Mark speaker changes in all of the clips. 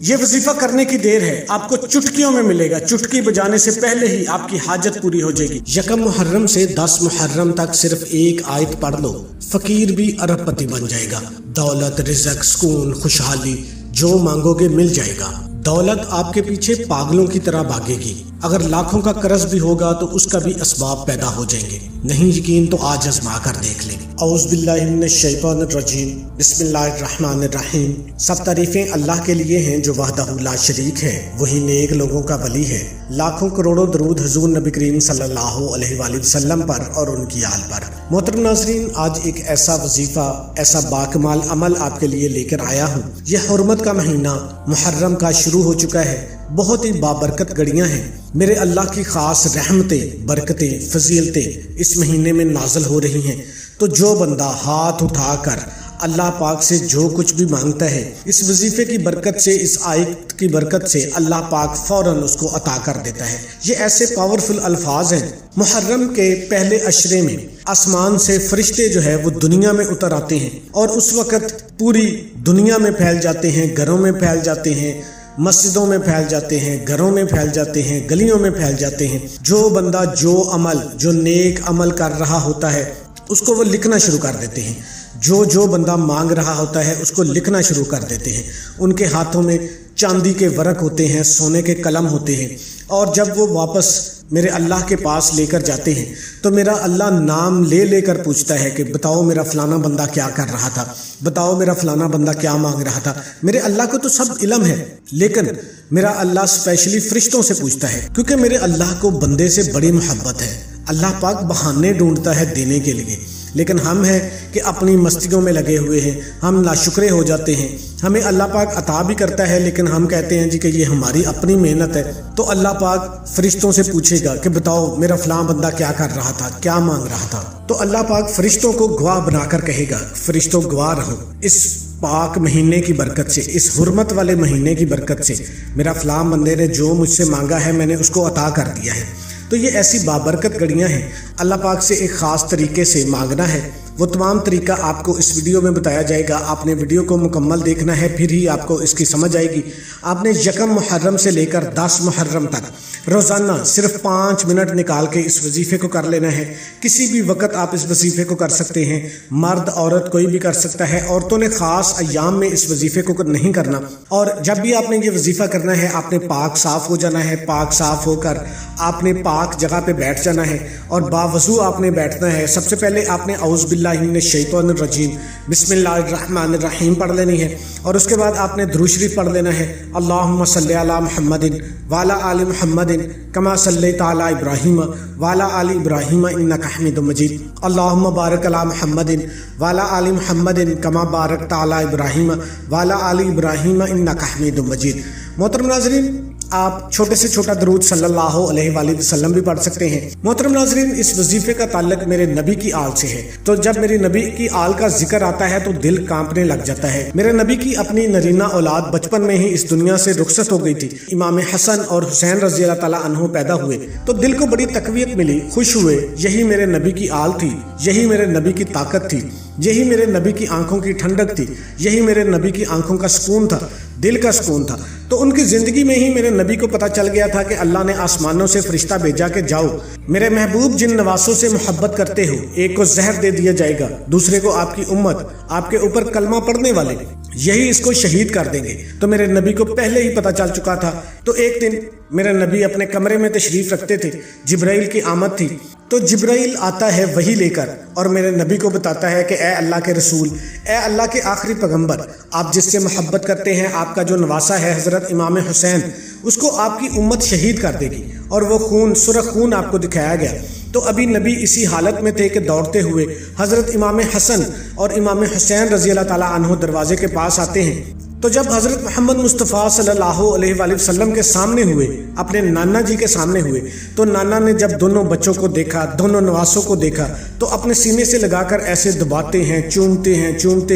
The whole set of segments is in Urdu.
Speaker 1: یہ وظیفہ کرنے کی دیر ہے، آپ کو چٹکیوں میں ملے گا، چٹکی بجانے سے پہلے ہی آپ کی حاجت پوری ہو جائے گی۔ 1 محرم سے 10 محرم تک صرف ایک آیت پڑھ لو، فقیر بھی ارب پتی بن جائے گا۔ دولت، رزق، سکون، خوشحالی جو مانگو گے مل جائے گا۔ دولت آپ کے پیچھے پاگلوں کی طرح بھاگے گی، اگر لاکھوں کا قرض بھی ہوگا تو اس کا بھی اسباب پیدا ہو جائیں گے۔ نہیں یقین تو آج آزما کر دیکھ لیں۔ اعوذ باللہ من الشیطان الرجیم، بسم اللہ الرحمن الرحیم۔ سب تعریفیں اللہ کے لیے ہیں جو وحدہ لا شریک ہے، وہی نیک لوگوں کا ولی ہے۔ لاکھوں کروڑوں درود حضور نبی کریم صلی اللہ علیہ وآلہ وسلم پر اور ان کی آل پر۔ محترم ناظرین، آج ایک ایسا وظیفہ، ایسا باکمال عمل آپ کے لیے لے کر آیا ہوں۔ یہ حرمت کا مہینہ محرم کا شروع ہو چکا ہے، بہت ہی بابرکت گھڑیاں ہیں۔ میرے اللہ کی خاص رحمتیں، برکتیں، فضیلتیں اس مہینے میں نازل ہو رہی ہیں۔ تو جو بندہ ہاتھ اٹھا کر اللہ پاک سے جو کچھ بھی مانگتا ہے، اس وظیفے کی برکت سے، اس آیت کی برکت سے اللہ پاک فوراً اس کو عطا کر دیتا ہے۔ یہ ایسے پاورفل الفاظ ہیں۔ محرم کے پہلے عشرے میں آسمان سے فرشتے جو ہے وہ دنیا میں اتر آتے ہیں، اور اس وقت پوری دنیا میں پھیل جاتے ہیں، گھروں میں پھیل جاتے ہیں، مسجدوں میں پھیل جاتے ہیں، گھروں میں پھیل جاتے ہیں، گلیوں میں پھیل جاتے ہیں۔ جو بندہ جو عمل، جو نیک عمل کر رہا ہوتا ہے اس کو وہ لکھنا شروع کر دیتے ہیں۔ جو بندہ مانگ رہا ہوتا ہے اس کو لکھنا شروع کر دیتے ہیں۔ ان کے ہاتھوں میں چاندی کے ورق ہوتے ہیں، سونے کے قلم ہوتے ہیں، اور جب وہ واپس میرے اللہ کے پاس لے کر جاتے ہیں تو میرا اللہ نام لے لے کر پوچھتا ہے کہ بتاؤ میرا فلانا بندہ کیا کر رہا تھا، بتاؤ میرا فلانا بندہ کیا مانگ رہا تھا۔ میرے اللہ کو تو سب علم ہے، لیکن میرا اللہ اسپیشلی فرشتوں سے پوچھتا ہے، کیونکہ میرے اللہ کو بندے سے بڑی محبت ہے۔ اللہ پاک بہانے ڈھونڈتا ہے دینے کے لیے، لیکن ہم ہیں کہ اپنی مستیوں میں لگے ہوئے ہیں، ہم ناشکرے ہو جاتے ہیں۔ ہمیں اللہ پاک عطا بھی کرتا ہے، لیکن ہم کہتے ہیں جی کہ یہ ہماری اپنی محنت ہے۔ تو اللہ پاک فرشتوں سے پوچھے گا کہ بتاؤ میرا فلاں بندہ کیا کر رہا تھا، کیا مانگ رہا تھا۔ تو اللہ پاک فرشتوں کو گواہ بنا کر کہے گا، فرشتوں گواہ رہو، اس پاک مہینے کی برکت سے، اس حرمت والے مہینے کی برکت سے میرا فلاں بندے نے جو مجھ سے مانگا ہے میں نے اس کو عطا کر دیا ہے۔ تو یہ ایسی بابرکت گھڑیاں ہیں۔ اللہ پاک سے ایک خاص طریقے سے مانگنا ہے، وہ تمام طریقہ آپ کو اس ویڈیو میں بتایا جائے گا۔ آپ نے ویڈیو کو مکمل دیکھنا ہے، پھر ہی آپ کو اس کی سمجھ آئے گی۔ آپ نے 1 محرم سے لے کر 10 محرم تک روزانہ صرف 5 منٹ نکال کے اس وظیفے کو کر لینا ہے۔ کسی بھی وقت آپ اس وظیفے کو کر سکتے ہیں، مرد عورت کوئی بھی کر سکتا ہے۔ عورتوں نے خاص ایام میں اس وظیفے کو نہیں کرنا، اور جب بھی آپ نے یہ وظیفہ کرنا ہے آپ نے پاک صاف ہو جانا ہے۔ پاک صاف ہو کر آپ نے پاک جگہ پہ بیٹھ جانا ہے، اور باوضو آپ نے بیٹھنا ہے۔ سب سے پہلے آپ نے اعوذ باللہ من الشیطان الرجیم بسم اللہ الرحمن الرحیم پڑھ لینی ہے، اور اس کے بعد آپ نے درود شریف پڑھ لینا ہے۔ اللہم صلی علی محمد وعلی آل محمد کما صلیت علی ابراہیم وعلی آل ابراہیم انک حمید مجید۔ اللہم بارک علی محمد وعلی آل محمد کما بارکت علی ابراہیم وعلی آل ابراہیم انک حمید مجید۔ محترم ناظرین، آپ چھوٹے سے چھوٹا درود صلی اللہ علیہ وآلہ وسلم بھی پڑھ سکتے ہیں۔ محترم ناظرین، اس وظیفے کا تعلق میرے نبی کی آل سے ہے، تو جب میرے نبی کی آل کا ذکر آتا ہے تو دل کانپنے لگ جاتا ہے۔ میرے نبی کی اپنی نرینہ اولاد بچپن میں ہی اس دنیا سے رخصت ہو گئی تھی۔ امام حسن اور حسین رضی اللہ تعالیٰ عنہ پیدا ہوئے تو دل کو بڑی تقویت ملی، خوش ہوئے۔ یہی میرے نبی کی آل تھی، یہی میرے نبی کی طاقت تھی، یہی میرے نبی کی آنکھوں کی ٹھنڈک تھی، یہی میرے نبی کی آنکھوں کا سکون تھا، دل کا سکون تھا۔ تو ان کی زندگی میں ہی میرے نبی کو پتا چل گیا تھا کہ اللہ نے آسمانوں سے فرشتہ بھیجا کہ جاؤ میرے محبوب جن نواسوں سے محبت کرتے ہو، ایک کو زہر دے دیا جائے گا، دوسرے کو آپ کی امت، آپ کے اوپر کلمہ پڑھنے والے، یہی اس کو شہید کر دیں گے۔ تو میرے نبی کو پہلے ہی پتا چل چکا تھا۔ تو ایک دن میرے نبی اپنے کمرے میں تشریف رکھتے تھے، جبرائیل کی آمد تھی، تو جبرائیل آتا ہے وحی لے کر اور میرے نبی کو بتاتا ہے کہ اے اللہ کے رسول، اے اللہ کے آخری پیغمبر، آپ جس سے محبت کرتے ہیں، آپ کا جو نواسا ہے حضرت امام حسین، اس کو آپ کی امت شہید کر دے گی۔ اور وہ خون، سرخ خون آپ کو دکھایا گیا۔ تو ابھی نبی اسی حالت میں تھے کہ دوڑتے ہوئے حضرت امام حسن اور امام حسین رضی اللہ تعالیٰ عنہ دروازے کے پاس آتے ہیں۔ تو جب حضرت محمد مصطفیٰ صلی اللہ علیہ وآلہ وسلم کے سامنے ہوئے، اپنے نانا جی کے سامنے ہوئے، تو نانا نے جب دونوں بچوں کو دیکھا، دونوں نواسوں کو دیکھا، تو اپنے سینے سے لگا کر ایسے دباتے ہیں، چومتے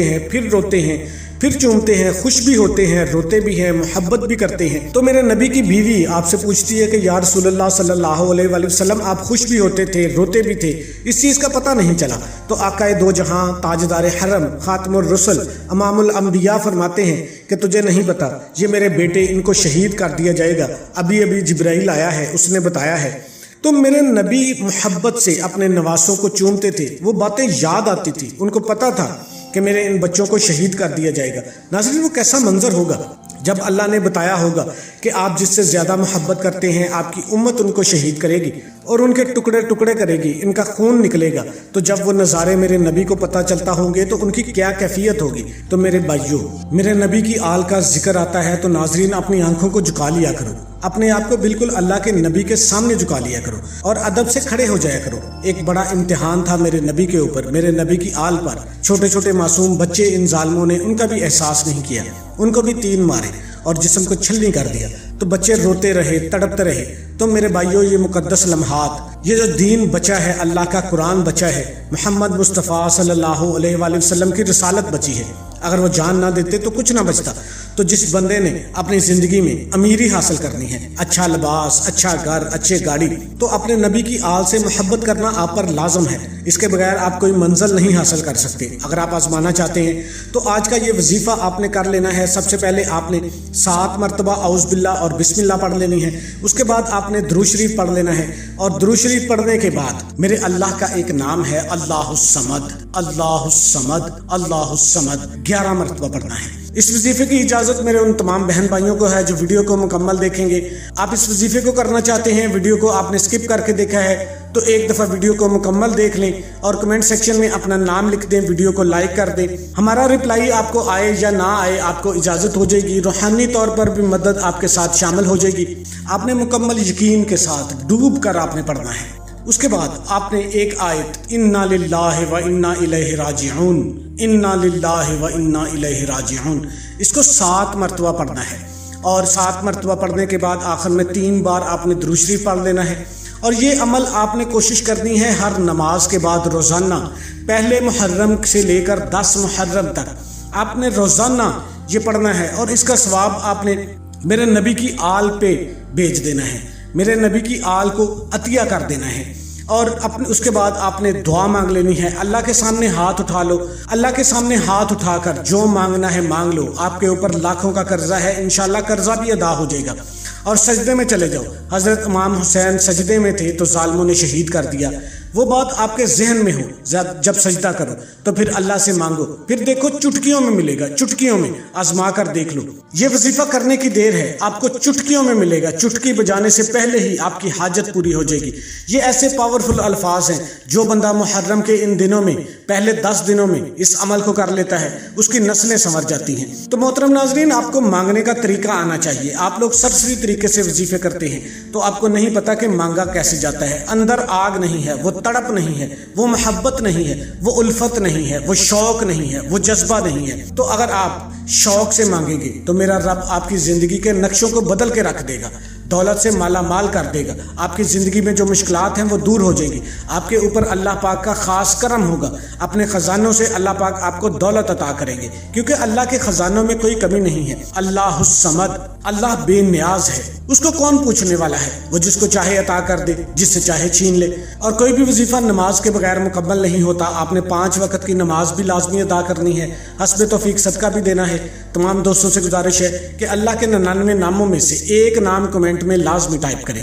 Speaker 1: ہیں، پھر روتے ہیں پھر چومتے ہیں، خوش بھی ہوتے ہیں، روتے بھی ہیں، محبت بھی کرتے ہیں۔ تو میرے نبی کی بیوی آپ سے پوچھتی ہے کہ یا رسول اللہ صلی اللہ علیہ وآلہ وسلم آپ خوش بھی ہوتے تھے، روتے بھی تھے، اس چیز کا پتہ نہیں چلا؟ تو آقا دو جہاں، تاجدار حرم، خاتم الرسل، امام الانبیاء فرماتے ہیں کہ تجھے نہیں پتا، یہ میرے بیٹے، ان کو شہید کر دیا جائے گا، ابھی ابھی جبرائیل آیا ہے، اس نے بتایا ہے۔ تو میرے نبی محبت سے اپنے نواسوں کو چومتے تھے، وہ باتیں یاد آتی تھی، ان کو پتا تھا کہ میرے ان بچوں کو شہید کر دیا جائے گا۔ ناظرین، وہ کیسا منظر ہوگا جب اللہ نے بتایا ہوگا کہ آپ جس سے زیادہ محبت کرتے ہیں آپ کی امت ان کو شہید کرے گی اور ان کے ٹکڑے ٹکڑے کرے گی، ان کا خون نکلے گا۔ تو جب وہ نظارے میرے نبی کو پتہ چلتا ہوں گے تو ان کی کیا کیفیت ہوگی؟ تو میرے بھائیوں، میرے نبی کی آل کا ذکر آتا ہے تو ناظرین اپنی آنکھوں کو جھکا لیا کرو، اپنے آپ کو بالکل اللہ کے نبی کے سامنے جھکا لیا کرو اور ادب سے کھڑے ہو جایا کرو۔ ایک بڑا امتحان تھا میرے نبی کے اوپر، میرے نبی کی آل پر۔ چھوٹے چھوٹے معصوم بچے ان ظالموں نے ان کا بھی احساس نہیں کیا، ان کو بھی تین مارے اور جسم کو چھلنی کر دیا، تو بچے روتے رہے، تڑپتے رہے۔ تو میرے بھائیوں، یہ مقدس لمحات، یہ جو دین بچا ہے، اللہ کا قرآن بچا ہے، محمد مصطفیٰ صلی اللہ علیہ وآلہ وسلم کی رسالت بچی ہے، اگر وہ جان نہ دیتے تو کچھ نہ بچتا۔ تو جس بندے نے اپنی زندگی میں امیری حاصل کرنی ہے، اچھا لباس، اچھا گھر، اچھے گاڑی، تو اپنے نبی کی آل سے محبت کرنا آپ پر لازم ہے، اس کے بغیر آپ کوئی منزل نہیں حاصل کر سکتے۔ اگر آپ آزمانا چاہتے ہیں تو آج کا یہ وظیفہ آپ نے کر لینا ہے۔ سب سے پہلے آپ نے 7 مرتبہ اعوذ باللہ اور بسم اللہ پڑھ لینی ہے، اس کے بعد آپ نے درود شریف پڑھ لینا ہے، اور درود شریف پڑھنے کے بعد میرے اللہ کا ایک نام ہے اللہ الصمد، اللہ الصمد، اللہ الصمد، 11 مرتبہ پڑھنا ہے۔ اس وظیفے کی اجازت میرے ان تمام بہن بھائیوں کو ہے جو ویڈیو کو مکمل دیکھیں گے۔ آپ اس وظیفے کو کرنا چاہتے ہیں، ویڈیو کو آپ نے سکپ کر کے دیکھا ہے تو ایک دفعہ ویڈیو کو مکمل دیکھ لیں اور کمنٹ سیکشن میں اپنا نام لکھ دیں، ویڈیو کو لائک کر دیں۔ ہمارا رپلائی آپ کو آئے یا نہ آئے، آپ کو اجازت ہو جائے گی، روحانی طور پر بھی مدد آپ کے ساتھ شامل ہو جائے گی۔ آپ نے مکمل یقین کے ساتھ ڈوب کر آپ نے پڑھنا ہے۔ اس کے بعد آپ نے ایک آیت انا للہ و انا الیہ راجعون، انا للہ و انا الیہ راجعون، اس کو 7 مرتبہ پڑھنا ہے، اور 7 مرتبہ پڑھنے کے بعد آخر میں 3 بار آپ نے درود شریف پڑھ لینا ہے۔ اور یہ عمل آپ نے کوشش کرنی ہے ہر نماز کے بعد روزانہ، پہلے محرم سے لے کر 10 محرم تک آپ نے روزانہ یہ پڑھنا ہے، اور اس کا ثواب آپ نے میرے نبی کی آل پہ بھیج دینا ہے، میرے نبی کی آل کو عطیہ کر دینا ہے۔ اور اس کے بعد آپ نے دعا مانگ لینی ہے، اللہ کے سامنے ہاتھ اٹھا لو، اللہ کے سامنے ہاتھ اٹھا کر جو مانگنا ہے مانگ لو۔ آپ کے اوپر لاکھوں کا قرضہ ہے، انشاءاللہ قرضہ بھی ادا ہو جائے گا۔ اور سجدے میں چلے جاؤ، حضرت امام حسین سجدے میں تھے تو ظالموں نے شہید کر دیا، وہ بات آپ کے ذہن میں ہو جب سجدہ کرو تو پھر اللہ سے مانگو، پھر دیکھو چٹکیوں میں ملے گا، چٹکیوں میں آزما کر دیکھ لو۔ یہ وظیفہ کرنے کی دیر ہے، آپ کو چٹکیوں میں ملے گا، چٹکی بجانے سے پہلے ہی آپ کی حاجت پوری ہو جائے گی۔ یہ ایسے پاورفل الفاظ ہیں، جو بندہ محرم کے ان دنوں میں، پہلے 10 دنوں میں اس عمل کو کر لیتا ہے، اس کی نسلیں سنور جاتی ہیں۔ تو محترم ناظرین، آپ کو مانگنے کا طریقہ آنا چاہیے۔ آپ لوگ سرسری طریقے سے وظیفے کرتے ہیں تو آپ کو نہیں پتا کہ مانگا کیسے جاتا ہے، اندر آگ نہیں ہے، وہ تڑپ نہیں ہے، وہ محبت نہیں ہے، وہ الفت نہیں ہے، وہ شوق نہیں ہے، وہ جذبہ نہیں ہے۔ تو اگر آپ شوق سے مانگیں گے تو میرا رب آپ کی زندگی کے نقشوں کو بدل کے رکھ دے گا، دولت سے مالا مال کر دے گا، آپ کی زندگی میں جو مشکلات ہیں وہ دور ہو جائیں گی، آپ کے اوپر اللہ پاک کا خاص کرم ہوگا، اپنے خزانوں سے اللہ پاک آپ کو دولت عطا کریں گے، کیونکہ اللہ کے خزانوں میں کوئی کمی نہیں ہے۔ اللہ الصمد، اللہ بے نیاز ہے، اس کو کون پوچھنے والا ہے؟ وہ جس کو چاہے عطا کر دے، جس سے چاہے چھین لے۔ اور کوئی بھی وظیفہ نماز کے بغیر مکمل نہیں ہوتا، آپ نے 5 وقت کی نماز بھی لازمی ادا کرنی ہے، حسب توفیق صدقہ بھی دینا ہے۔ تمام دوستوں سے گزارش ہے کہ اللہ کے 99 ناموں میں سے ایک نام کمنٹ میں لازمی ٹائپ کریں۔